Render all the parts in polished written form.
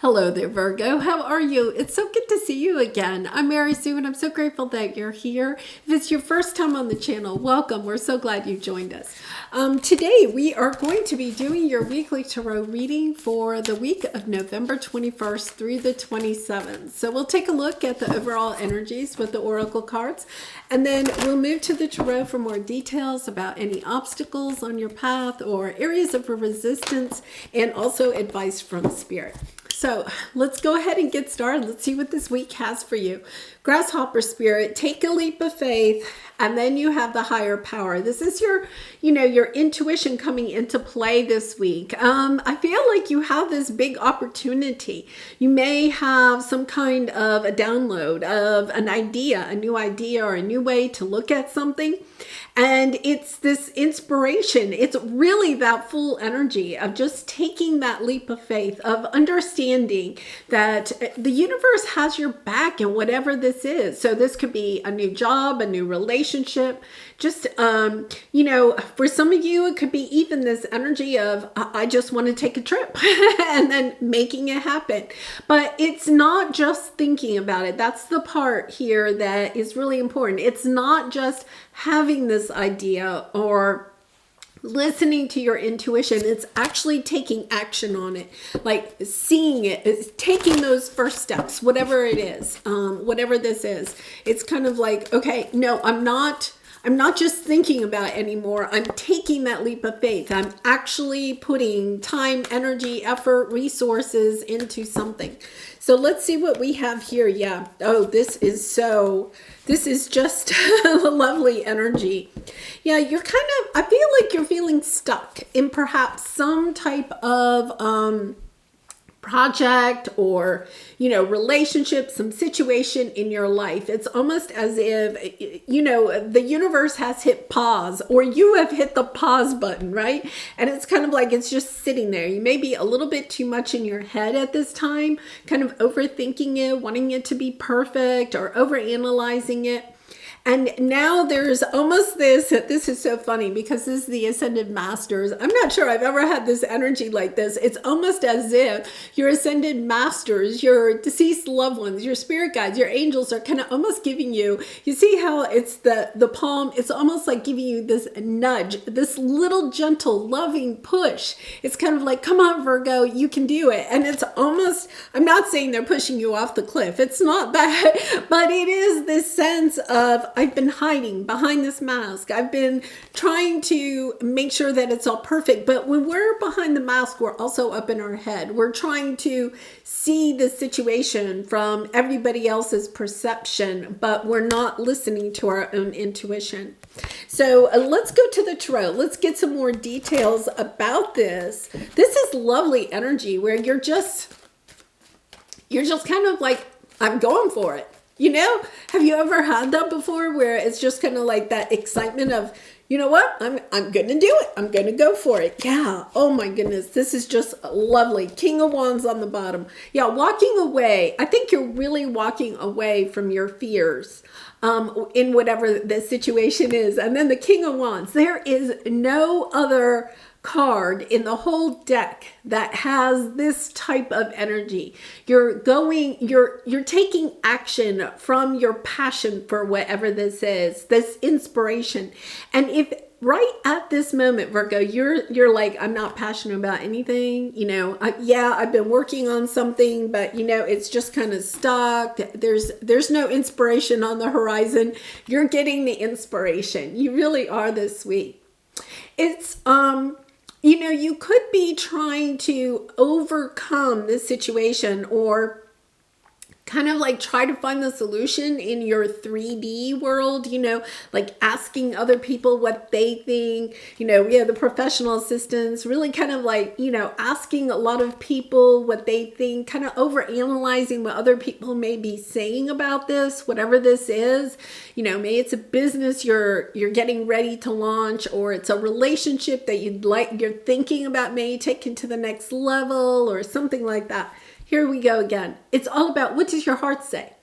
Hello there, Virgo. How are you? It's so good to see you again. I'm Mary Sue, and I'm so grateful that you're here. If it's your first time on the channel, welcome. We're so glad you joined us. Today, we are going to be doing your weekly tarot reading for the week of November 21st through the 27th. So we'll take a look at the overall energies with the oracle cards, and then we'll move to the tarot for more details about any obstacles on your path or areas of resistance, and also advice from Spirit. So let's go ahead and get started. Let's see what this week has for you. Grasshopper Spirit, take a leap of faith, and then you have the higher power. This is your intuition coming into play this week. I feel like you have this big opportunity. You may have some kind of a download of an idea, a new idea, or a new way to look at something. And it's this inspiration. It's really that full energy of just taking that leap of faith, of understanding that the universe has your back in whatever this is. So this could be a new job, a new relationship. Just, for some of you, it could be even this energy of, I just want to take a trip and then making it happen. But it's not just thinking about it. That's the part here that is really important. It's not just having this idea or listening to your intuition. It's actually taking action on it, like seeing it, it's taking those first steps, whatever it is, whatever this is. It's kind of like, okay, no, I'm not just thinking about it anymore. I'm taking that leap of faith. I'm actually putting time, energy, effort, resources into something. So let's see what we have here. Yeah. Oh, this is just a lovely energy. Yeah, I feel like you're feeling stuck in perhaps some type of project or relationship, some situation in your life. It's almost as if the universe has hit pause, or you have hit the pause button, right? And it's kind of like it's just sitting there. You may be a little bit too much in your head at this time, kind of overthinking it, wanting it to be perfect, or overanalyzing it. And now there's almost this is so funny because this is the Ascended Masters. I'm not sure I've ever had this energy like this. It's almost as if your Ascended Masters, your deceased loved ones, your spirit guides, your angels are kind of almost giving you see how it's the palm, it's almost like giving you this nudge, this little gentle, loving push. It's kind of like, come on, Virgo, you can do it. And it's almost, I'm not saying they're pushing you off the cliff. It's not that, but it is this sense of, I've been hiding behind this mask. I've been trying to make sure that it's all perfect. But when we're behind the mask, we're also up in our head. We're trying to see the situation from everybody else's perception, but we're not listening to our own intuition. So let's go to the tarot. Let's get some more details about this. This is lovely energy where you're just kind of like, I'm going for it. Have you ever had that before where it's just kind of like that excitement of, you know what, I'm going to do it. I'm going to go for it. Yeah. Oh my goodness. This is just lovely. King of Wands on the bottom. Yeah. Walking away. I think you're really walking away from your fears in whatever the situation is. And then the King of Wands. There is no other card in the whole deck that has this type of energy. You're taking action from your passion for whatever this is, this inspiration. And if right at this moment, Virgo, you're like, I'm not passionate about anything, I've been working on something, but it's just kind of stuck. There's no inspiration on the horizon. You're getting the inspiration. You really are this week. It's you could be trying to overcome this situation or kind of like try to find the solution in your 3D world, like asking other people what they think, we have the professional assistants, really kind of like, asking a lot of people what they think, kind of overanalyzing what other people may be saying about this, whatever this is, maybe it's a business you're getting ready to launch, or it's a relationship that you're thinking about maybe taking to the next level or something like that. Here we go again. It's all about, what does your heart say?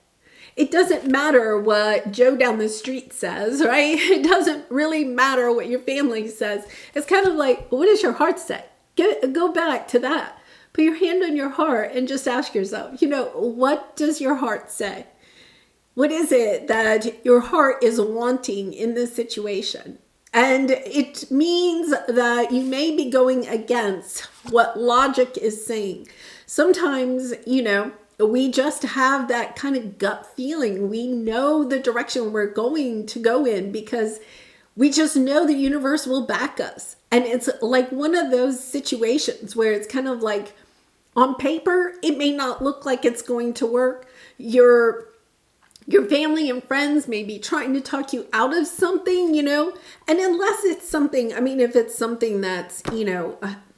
It doesn't matter what Joe down the street says, right? It doesn't really matter what your family says. It's kind of like, what does your heart say? Go back to that. Put your hand on your heart and just ask yourself, what does your heart say? What is it that your heart is wanting in this situation? And it means that you may be going against what logic is saying. Sometimes, we just have that kind of gut feeling. We know the direction we're going to go in because we just know the universe will back us. And it's like one of those situations where it's kind of like on paper, it may not look like it's going to work. Your family and friends may be trying to talk you out of something, and unless it's something, if it's something that's,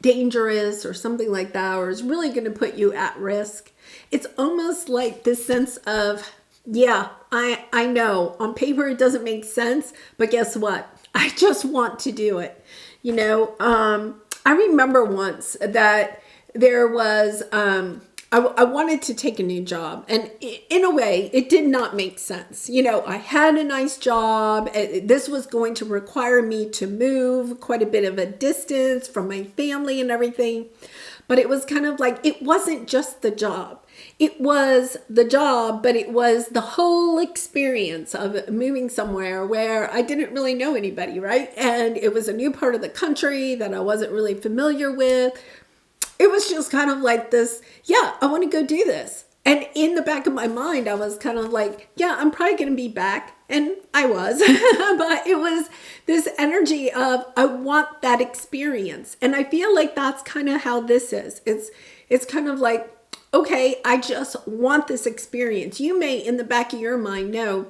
dangerous or something like that, or is really going to put you at risk, it's almost like this sense of, yeah, I know on paper it doesn't make sense, but guess what? I just want to do it. I remember once that there was, I wanted to take a new job, and in a way it did not make sense. I had a nice job. This was going to require me to move quite a bit of a distance from my family and everything. But it was kind of like, it wasn't just the job. It was the job, but it was the whole experience of moving somewhere where I didn't really know anybody, right? And it was a new part of the country that I wasn't really familiar with. It was just kind of like this, yeah, I want to go do this. And in the back of my mind, I was kind of like, yeah, I'm probably going to be back. And I was, but it was this energy of, I want that experience. And I feel like that's kind of how this is. It's kind of like, okay, I just want this experience. You may in the back of your mind know,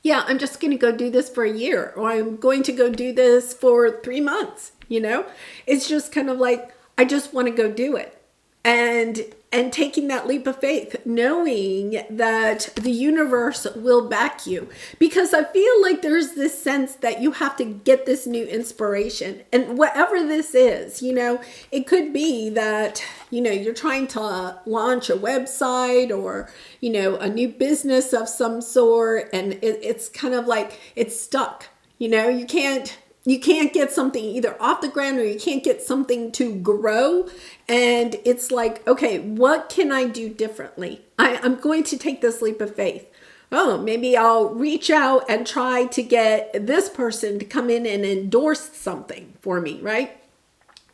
yeah, I'm just going to go do this for a year, or I'm going to go do this for 3 months. It's just kind of like, I just want to go do it. And taking that leap of faith, knowing that the universe will back you. Because I feel like there's this sense that you have to get this new inspiration. And whatever this is, it could be that, you're trying to launch a website or, a new business of some sort. And it's kind of like it's stuck. You can't get something either off the ground, or you can't get something to grow. And it's like, okay, what can I do differently? I'm going to take this leap of faith. Oh, maybe I'll reach out and try to get this person to come in and endorse something for me, right?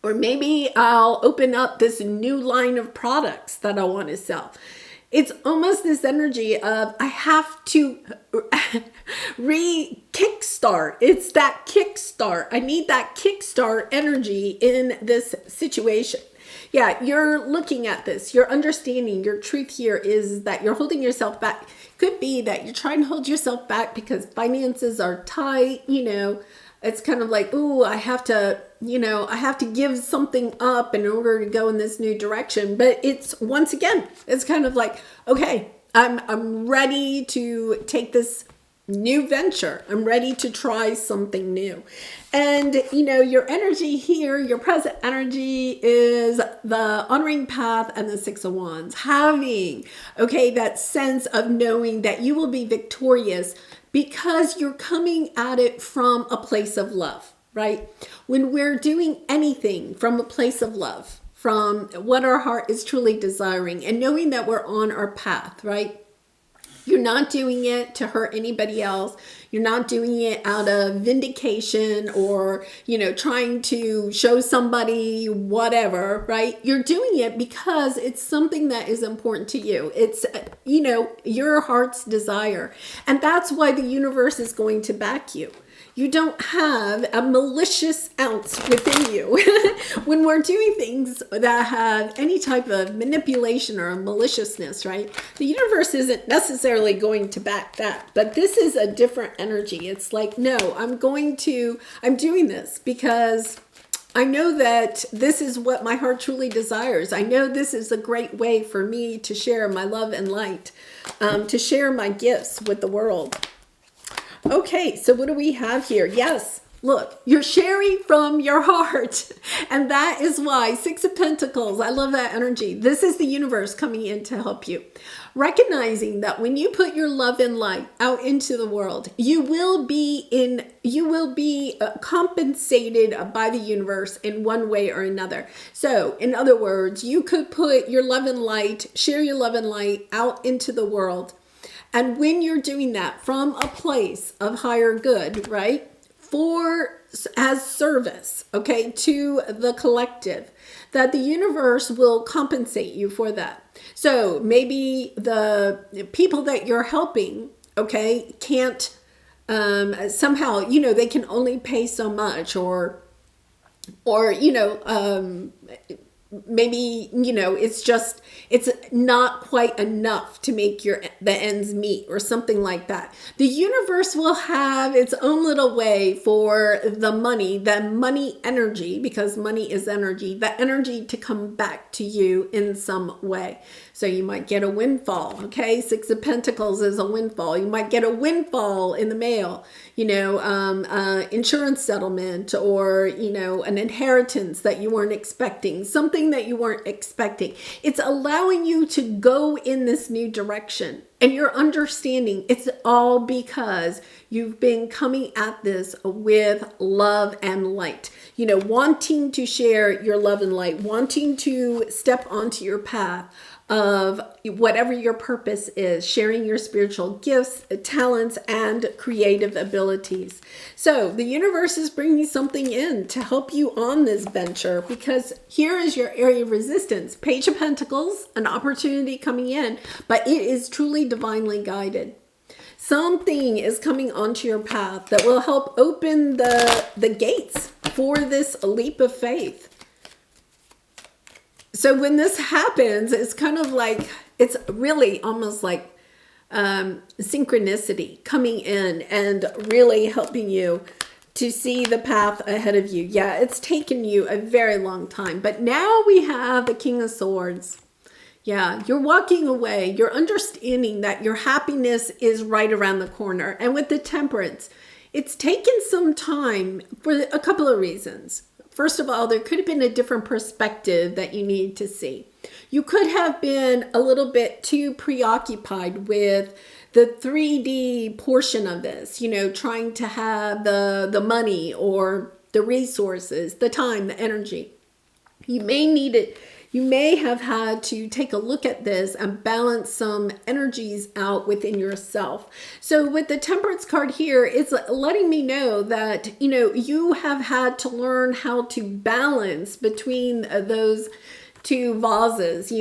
Or maybe I'll open up this new line of products that I want to sell. It's almost this energy of, I have to kickstart. It's that kickstart. I need that kickstart energy in this situation. Yeah, you're looking at this. You're understanding your truth here is that you're holding yourself back. Could be that you're trying to hold yourself back because finances are tight, It's kind of like, ooh, I have to give something up in order to go in this new direction. But it's, once again, it's kind of like, okay, I'm ready to take this new venture. I'm ready to try something new. And, your energy here, your present energy is the honoring path and the 6 of Wands. Having, that sense of knowing that you will be victorious because you're coming at it from a place of love, right? When we're doing anything from a place of love, from what our heart is truly desiring, and knowing that we're on our path, right? You're not doing it to hurt anybody else. You're not doing it out of vindication or, trying to show somebody whatever, right? You're doing it because it's something that is important to you. It's, your heart's desire. And that's why the universe is going to back you. You don't have a malicious ounce within you. When we're doing things that have any type of manipulation or maliciousness, right? The universe isn't necessarily going to back that. But this is a different energy. It's like, no, I'm doing this because I know that this is what my heart truly desires. I know this is a great way for me to share my love and light, to share my gifts with the world. Okay, so what do we have here? Yes, Look, you're sharing from your heart. And that is why Six of Pentacles, I love that energy. This is the universe coming in to help you. Recognizing that when you put your love and light out into the world, you will be compensated by the universe in one way or another. So, in other words, you could put your love and light, share your love and light out into the world. And when you're doing that from a place of higher good, right? As service, okay, to the collective, that the universe will compensate you for that. So maybe the people that you're helping, okay, can't somehow, they can only pay so much, or maybe it's not quite enough to make the ends meet, or something like that. The universe will have its own little way for the money energy, because money is energy, the energy to come back to you in some way. So you might get a windfall, okay? Six of Pentacles is a windfall. You might get a windfall in the mail, insurance settlement, or, an inheritance that you weren't expecting, something that you weren't expecting. It's allowing you to go in this new direction. And you're understanding it's all because you've been coming at this with love and light, wanting to share your love and light, wanting to step onto your path of whatever your purpose is, sharing your spiritual gifts, talents, and creative abilities. So the universe is bringing something in to help you on this venture, because here is your area of resistance. Page of Pentacles, an opportunity coming in, but it is truly divinely guided. Something is coming onto your path that will help open the gates for this leap of faith. So when this happens, it's kind of like, it's really almost like synchronicity coming in and really helping you to see the path ahead of you. Yeah, it's taken you a very long time, but now we have the King of Swords. Yeah, you're walking away. You're understanding that your happiness is right around the corner. And with the Temperance, it's taken some time for a couple of reasons. First of all, there could have been a different perspective that you need to see. You could have been a little bit too preoccupied with the 3D portion of this, trying to have the money or the resources, the time, the energy. You may need it. You may have had to take a look at this and balance some energies out within yourself. So with the Temperance card here, it's letting me know that, you have had to learn how to balance between those two vases,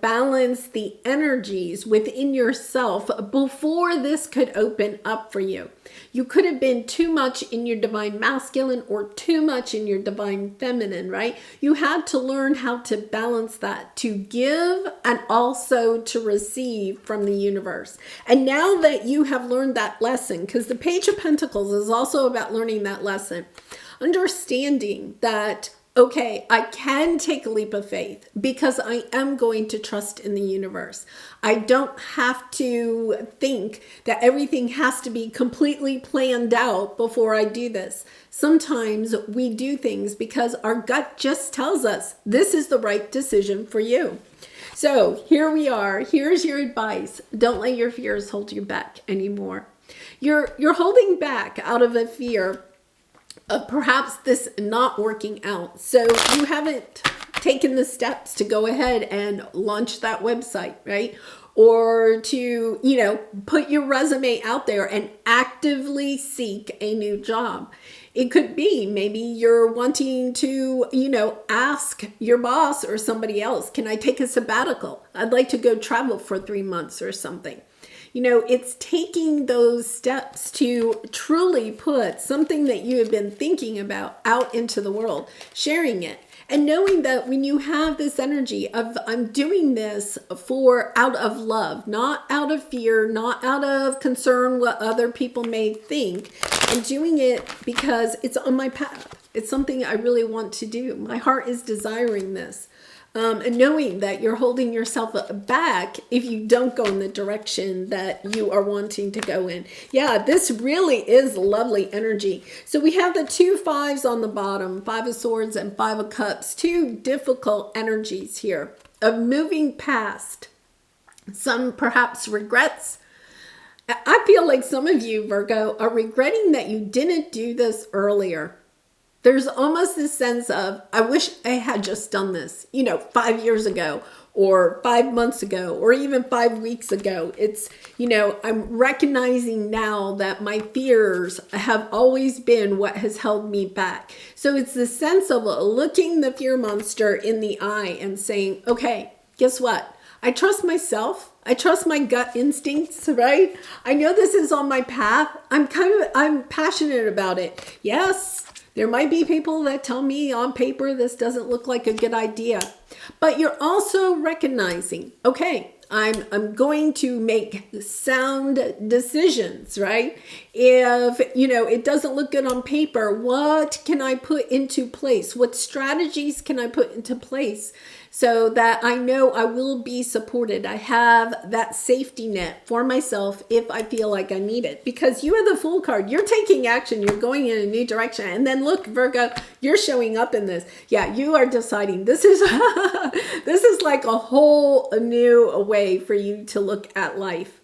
balance the energies within yourself before this could open up for you. You could have been too much in your divine masculine or too much in your divine feminine, right? You had to learn how to balance that, to give and also to receive from the universe. And now that you have learned that lesson, because the Page of Pentacles is also about learning that lesson, understanding that, okay, I can take a leap of faith because I am going to trust in the universe. I don't have to think that everything has to be completely planned out before I do this. Sometimes we do things because our gut just tells us this is the right decision for you. So here we are. Here's your advice. Don't let your fears hold you back anymore. You're holding back out of a fear of perhaps this not working out. So you haven't taken the steps to go ahead and launch that website, right? Or to, put your resume out there and actively seek a new job. It could be maybe you're wanting to, ask your boss or somebody else, can I take a sabbatical? I'd like to go travel for 3 months or something. It's taking those steps to truly put something that you have been thinking about out into the world, sharing it, and knowing that when you have this energy of I'm doing this out of love, not out of fear, not out of concern what other people may think, and doing it because it's on my path. It's something I really want to do. My heart is desiring this. And knowing that you're holding yourself back if you don't go in the direction that you are wanting to go in. Yeah, this really is lovely energy. So we have the 2 5s on the bottom, 5 of Swords and 5 of Cups, 2 difficult energies here of moving past some perhaps regrets. I feel like some of you, Virgo, are regretting that you didn't do this earlier. There's almost this sense of, I wish I had just done this, 5 years ago or 5 months ago or even 5 weeks ago. It's, I'm recognizing now that my fears have always been what has held me back. So it's the sense of looking the fear monster in the eye and saying, okay, guess what? I trust myself. I trust my gut instincts, right? I know this is on my path. I'm passionate about it. Yes. There might be people that tell me on paper this doesn't look like a good idea, but you're also recognizing, okay, I'm going to make sound decisions, right? If, it doesn't look good on paper, what can I put into place? What strategies can I put into place so that I know I will be supported? I have that safety net for myself if I feel like I need it. Because you are the Fool card. You're taking action. You're going in a new direction. And then look, Virgo, you're showing up in this. Yeah, you are deciding. This is this is like a whole new way for you to look at life.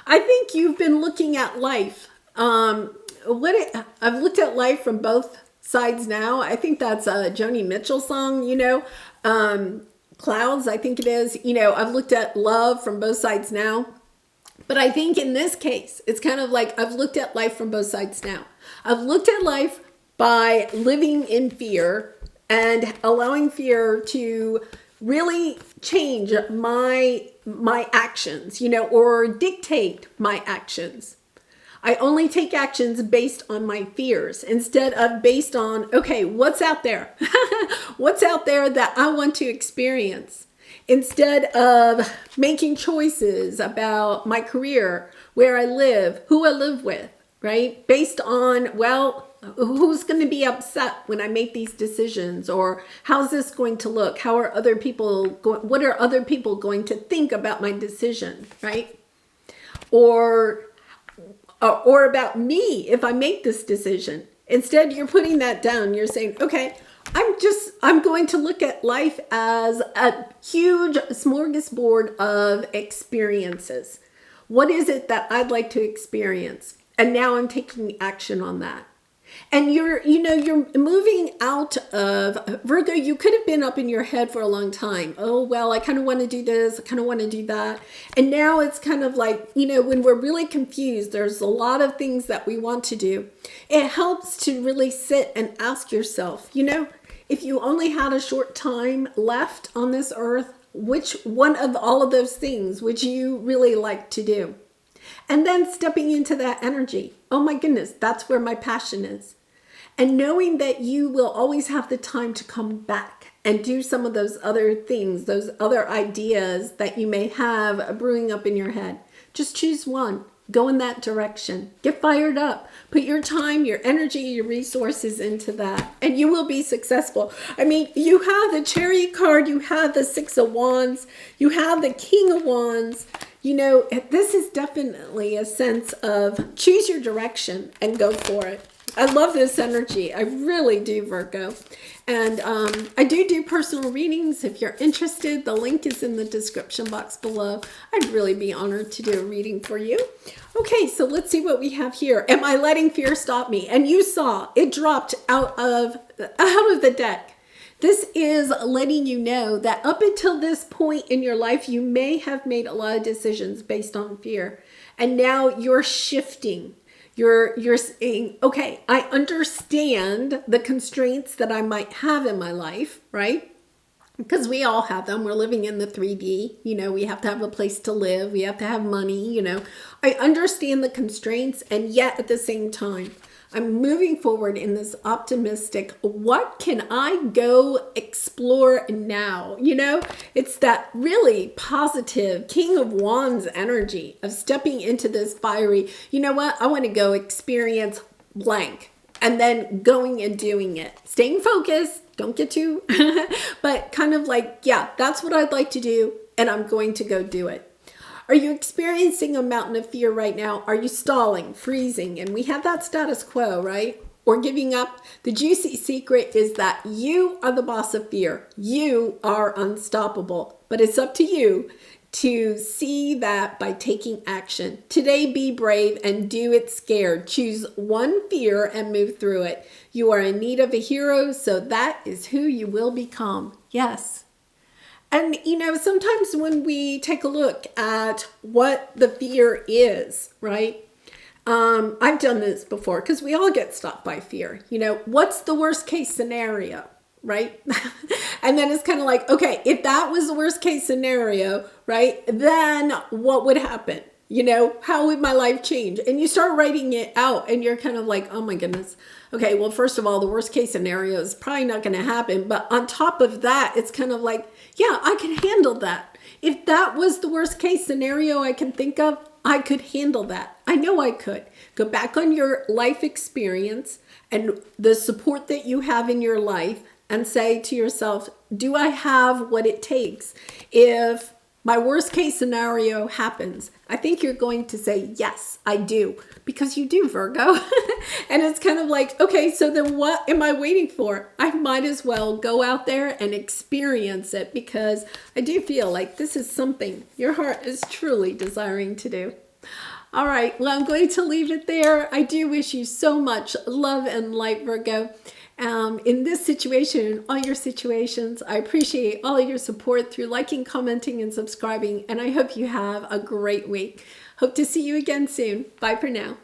I think you've been looking at life. I've looked at life from both sides now. I think that's a Joni Mitchell song, Clouds, I think it is. I've looked at love from both sides now. But I think in this case, it's kind of like I've looked at life from both sides now. I've looked at life by living in fear and allowing fear to really change my actions, or dictate my actions. I only take actions based on my fears instead of based on, okay, what's out there? What's out there that I want to experience? Instead of making choices about my career, where I live, who I live with, right? Based on, well, who's going to be upset when I make these decisions? Or how's this going to look? How are other people what are other people going to think about my decision, right? Or about me if I make this decision. Instead, you're putting that down. You're saying, okay, I'm going to look at life as a huge smorgasbord of experiences. What is it that I'd like to experience? And now I'm taking action on that. And you're moving out of Virgo. You could have been up in your head for a long time. Oh, well, I kind of want to do this. I kind of want to do that. And now it's kind of like, when we're really confused, there's a lot of things that we want to do. It helps to really sit and ask yourself, if you only had a short time left on this earth, which one of all of those things would you really like to do? And then stepping into that energy. Oh my goodness, that's where my passion is. And knowing that you will always have the time to come back and do some of those other things, those other ideas that you may have brewing up in your head. Just choose one. Go in that direction. Get fired up. Put your time, your energy, your resources into that. And you will be successful. I mean, you have the Chariot card. You have the 6 of Wands. You have the King of Wands. This is definitely a sense of choose your direction and go for it. I love this energy. I really do, Virgo. And I do personal readings. If you're interested, the link is in the description box below. I'd really be honored to do a reading for you. Okay, so let's see what we have here. Am I letting fear stop me? And you saw it dropped out of the deck. This is letting you know that up until this point in your life, you may have made a lot of decisions based on fear. And now you're shifting. You're saying, okay, I understand the constraints that I might have in my life, right? Because we all have them. We're living in the 3D. We have to have a place to live. We have to have money. I understand the constraints, and yet at the same time, I'm moving forward in this optimistic, what can I go explore now? It's that really positive King of Wands energy of stepping into this fiery, I want to go experience blank. and then going and doing it. Staying focused, don't get too, but kind of like, yeah, that's what I'd like to do, and I'm going to go do it. Are you experiencing a mountain of fear right now? Are you stalling, freezing? And we have that status quo, right? Or giving up? The juicy secret is that you are the boss of fear. You are unstoppable. But it's up to you to see that by taking action. Today, be brave and do it scared. Choose one fear and move through it. You are in need of a hero, so that is who you will become. Yes. And, you know, sometimes when we take a look at what the fear is, right? I've done this before because we all get stopped by fear. You know, what's the worst case scenario, right? And then it's kind of like, okay, if that was the worst case scenario, right, then what would happen? You know, how would my life change? And you start writing it out and you're kind of like, oh my goodness. Okay, well, first of all, the worst case scenario is probably not going to happen. But on top of that, it's kind of like, yeah, I can handle that. If that was the worst case scenario I can think of, I could handle that. I know I could. Go back on your life experience and the support that you have in your life and say to yourself, do I have what it takes if my worst case scenario happens? I think you're going to say, yes, I do, because you do, Virgo. And it's kind of like, okay, so then what am I waiting for? I might as well go out there and experience it, because I do feel like this is something your heart is truly desiring to do. All right, well, I'm going to leave it there. I do wish you so much love and light, Virgo. In this situation, all your situations, I appreciate all of your support through liking, commenting, and subscribing. And I hope you have a great week. Hope to see you again soon. Bye for now.